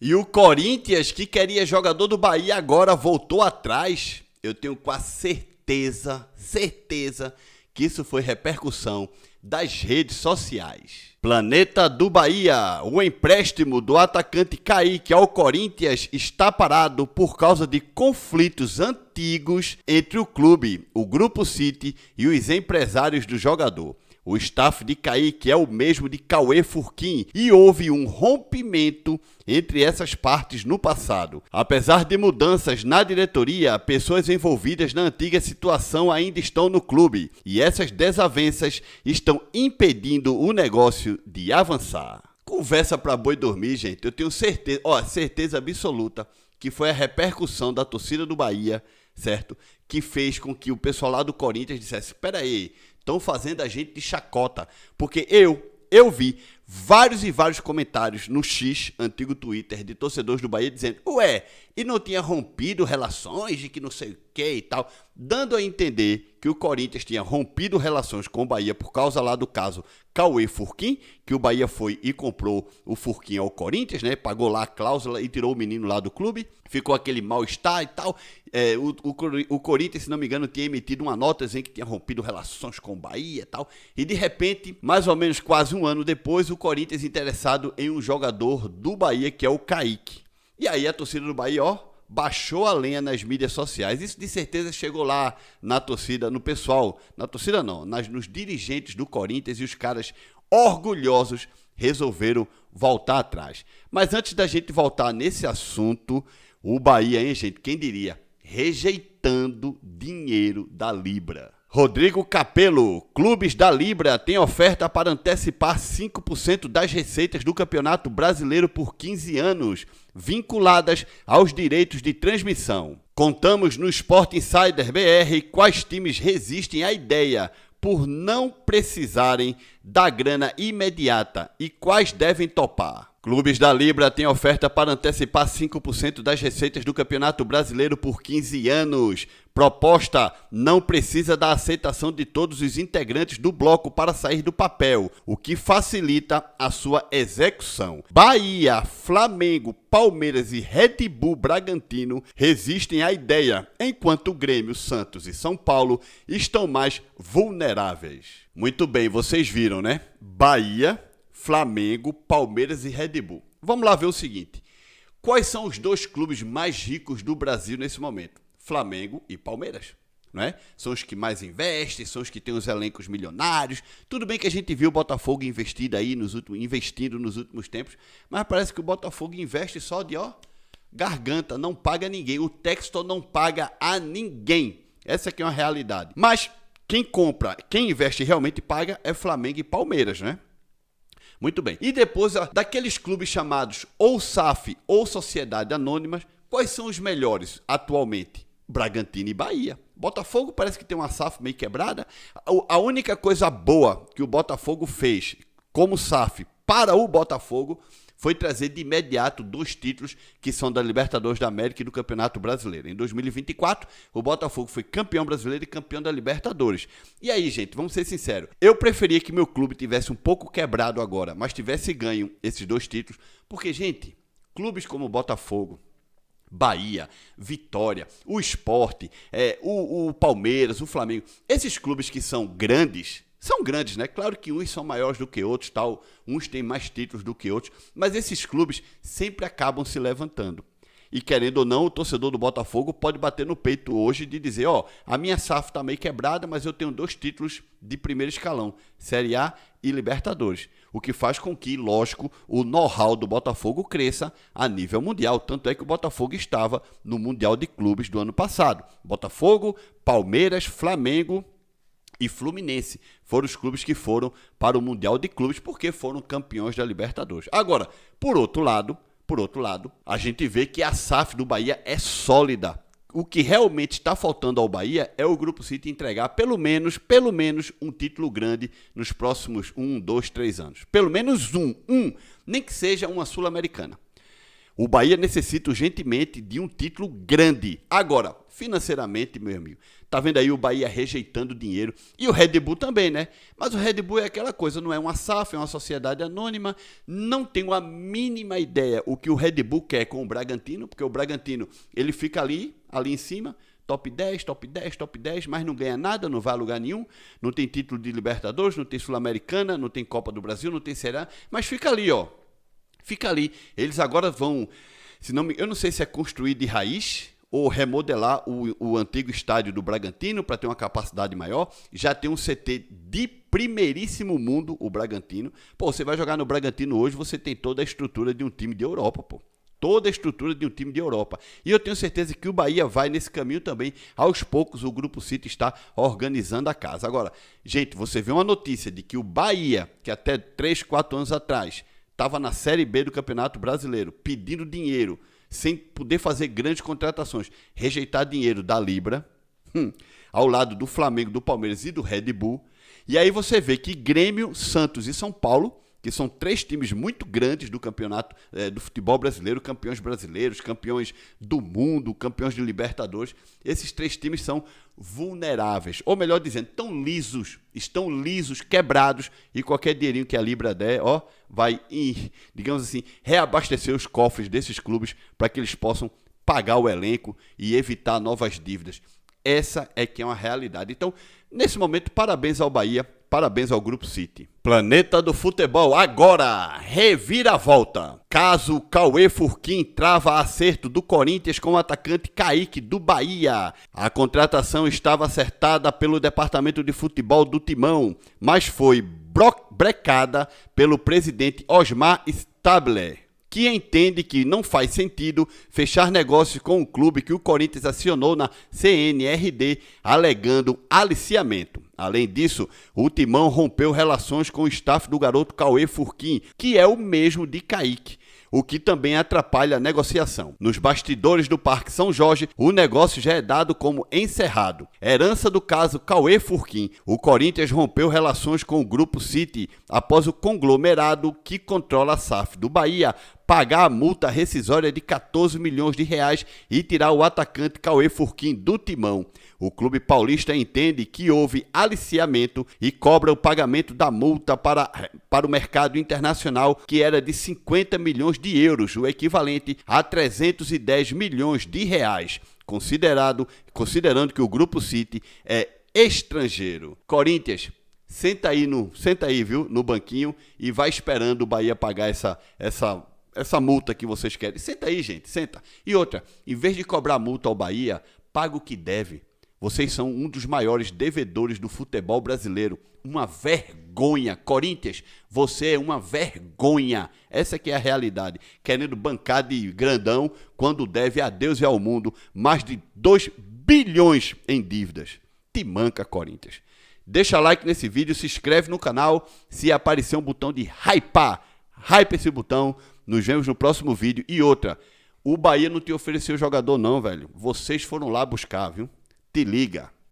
E o Corinthians, que queria jogador do Bahia, agora voltou atrás. Eu tenho quase certeza que isso foi repercussão das redes sociais. Planeta do Bahia, o empréstimo do atacante Kaique ao Corinthians está parado por causa de conflitos antigos entre o clube, o Grupo City e os empresários do jogador. O staff de Kaique é o mesmo de Cauê Furquim e houve um rompimento entre essas partes no passado. Apesar de mudanças na diretoria, pessoas envolvidas na antiga situação ainda estão no clube e essas desavenças estão impedindo o negócio de avançar. Conversa para boi dormir, gente. Eu tenho certeza absoluta que foi a repercussão da torcida do Bahia, certo? Que fez com que o pessoal lá do Corinthians dissesse: espera aí, estão fazendo a gente de chacota. Porque eu vi vários comentários no X, antigo Twitter, de torcedores do Bahia dizendo: ué, e não tinha rompido relações de que não sei o que e tal, dando a entender que o Corinthians tinha rompido relações com o Bahia por causa lá do caso Cauê Furquim, que o Bahia foi e comprou o Furquim ao Corinthians, né? Pagou lá a cláusula e tirou o menino lá do clube, ficou aquele mal-estar e tal. O Corinthians, se não me engano, tinha emitido uma nota dizendo que tinha rompido relações com o Bahia e tal, e de repente, mais ou menos quase um ano depois, o Corinthians interessado em um jogador do Bahia, que é o Kaique. E aí a torcida do Bahia, baixou a lenha nas mídias sociais. Isso de certeza chegou lá na torcida, no pessoal, na torcida não, nos dirigentes do Corinthians, e os caras orgulhosos resolveram voltar atrás. Mas antes da gente voltar nesse assunto, o Bahia, hein, gente, quem diria, rejeitando dinheiro da Libra. Rodrigo Capello, clubes da Libra têm oferta para antecipar 5% das receitas do Campeonato Brasileiro por 15 anos, vinculadas aos direitos de transmissão. Contamos no Sport Insider BR quais times resistem à ideia por não precisarem da grana imediata e quais devem topar. Clubes da Libra têm oferta para antecipar 5% das receitas do Campeonato Brasileiro por 15 anos. Proposta não precisa da aceitação de todos os integrantes do bloco para sair do papel, o que facilita a sua execução. Bahia, Flamengo, Palmeiras e Red Bull Bragantino resistem à ideia, enquanto o Grêmio, Santos e São Paulo estão mais vulneráveis. Muito bem, vocês viram, né? Bahia, Flamengo, Palmeiras e Red Bull. Vamos lá ver o seguinte. Quais são os dois clubes mais ricos do Brasil nesse momento? Flamengo e Palmeiras, não é? São os que mais investem, são os que têm os elencos milionários. Tudo bem que a gente viu o Botafogo investindo nos últimos tempos, mas parece que o Botafogo investe só de garganta, não paga ninguém. O Textor não paga a ninguém. Essa aqui é uma realidade. Mas quem investe e realmente paga é Flamengo e Palmeiras, né? Muito bem. E depois daqueles clubes chamados ou SAF ou Sociedade Anônimas, quais são os melhores atualmente? Bragantino e Bahia. Botafogo parece que tem uma SAF meio quebrada. A única coisa boa que o Botafogo fez como SAF para o Botafogo foi trazer de imediato 2 títulos que são da Libertadores da América e do Campeonato Brasileiro. Em 2024, o Botafogo foi campeão brasileiro e campeão da Libertadores. E aí, gente, vamos ser sinceros, eu preferia que meu clube tivesse um pouco quebrado agora, mas tivesse ganho esses 2 títulos, porque, gente, clubes como o Botafogo, Bahia, Vitória, o Sport, o Palmeiras, o Flamengo, esses clubes que são grandes, né? Claro que uns são maiores do que outros, tal, uns têm mais títulos do que outros, mas esses clubes sempre acabam se levantando. E querendo ou não, o torcedor do Botafogo pode bater no peito hoje de dizer, a minha SAF está meio quebrada, mas eu tenho 2 títulos de primeiro escalão, Série A e Libertadores. O que faz com que, lógico, o know-how do Botafogo cresça a nível mundial. Tanto é que o Botafogo estava no Mundial de Clubes do ano passado. Botafogo, Palmeiras, Flamengo e Fluminense foram os clubes que foram para o Mundial de Clubes porque foram campeões da Libertadores. Agora, por outro lado, a gente vê que a SAF do Bahia é sólida. O que realmente está faltando ao Bahia é o Grupo City entregar pelo menos um título grande nos próximos 1, 2, 3 anos. Pelo menos um, nem que seja uma Sul-Americana. O Bahia necessita urgentemente de um título grande. Agora, financeiramente, meu amigo, tá vendo aí o Bahia rejeitando dinheiro. E o Red Bull também, né? Mas o Red Bull é aquela coisa, não é uma SAF, é uma sociedade anônima. Não tenho a mínima ideia o que o Red Bull quer com o Bragantino, porque o Bragantino, ele fica ali em cima, top 10, top 10, top 10, mas não ganha nada, não vai a lugar nenhum, não tem título de Libertadores, não tem Sul-Americana, não tem Copa do Brasil, não tem Série A, mas fica ali, ó. Fica ali. Eles agora vão, eu não sei se é construir de raiz ou remodelar o antigo estádio do Bragantino para ter uma capacidade maior. Já tem um CT de primeiríssimo mundo, o Bragantino. Pô, você vai jogar no Bragantino hoje, você tem toda a estrutura de um time de Europa, pô. Toda a estrutura de um time de Europa. E eu tenho certeza que o Bahia vai nesse caminho também. Aos poucos, o Grupo City está organizando a casa. Agora, gente, você vê uma notícia de que o Bahia, que até 3, 4 anos atrás estava na Série B do Campeonato Brasileiro, pedindo dinheiro, sem poder fazer grandes contratações, rejeitar dinheiro da Libra, ao lado do Flamengo, do Palmeiras e do Red Bull. E aí você vê que Grêmio, Santos e São Paulo, que são 3 times muito grandes do campeonato do futebol brasileiro, campeões brasileiros, campeões do mundo, campeões de Libertadores. Esses 3 times são vulneráveis, ou melhor dizendo, estão lisos, quebrados, e qualquer dinheirinho que a Libra der, ó, vai, digamos assim, reabastecer os cofres desses clubes para que eles possam pagar o elenco e evitar novas dívidas. Essa é que é uma realidade. Então, nesse momento, parabéns ao Bahia, parabéns ao Grupo City. Planeta do Futebol, agora, reviravolta. Caso Cauê Furquim trava acerto do Corinthians com o atacante Kaique do Bahia. A contratação estava acertada pelo Departamento de Futebol do Timão, mas foi brecada pelo presidente Osmar Stabler, que entende que não faz sentido fechar negócios com um clube que o Corinthians acionou na CNRD, alegando aliciamento. Além disso, o Timão rompeu relações com o staff do garoto Cauê Furquim, que é o mesmo de Kaique, o que também atrapalha a negociação. Nos bastidores do Parque São Jorge, o negócio já é dado como encerrado. Herança do caso Cauê Furquim. O Corinthians rompeu relações com o Grupo City após o conglomerado que controla a SAF do Bahia pagar a multa rescisória de 14 milhões de reais e tirar o atacante Cauê Furquim do Timão. O clube paulista entende que houve aliciamento e cobra o pagamento da multa para o mercado internacional, que era de 50 milhões de euros, o equivalente a 310 milhões de reais, considerando que o Grupo City é estrangeiro. Corinthians, senta aí, viu, no banquinho, e vai esperando o Bahia pagar essa multa que vocês querem. Senta aí, gente, senta. E outra, em vez de cobrar multa ao Bahia, paga o que deve. Vocês são um dos maiores devedores do futebol brasileiro. Uma vergonha. Corinthians, você é uma vergonha. Essa que é a realidade. Querendo bancar de grandão quando deve a Deus e ao mundo mais de 2 bilhões em dívidas. Te manca, Corinthians. Deixa like nesse vídeo, se inscreve no canal. Se aparecer um botão de hypar, hype esse botão. Nos vemos no próximo vídeo. E outra, o Bahia não te ofereceu jogador não, velho. Vocês foram lá buscar, viu? Te liga.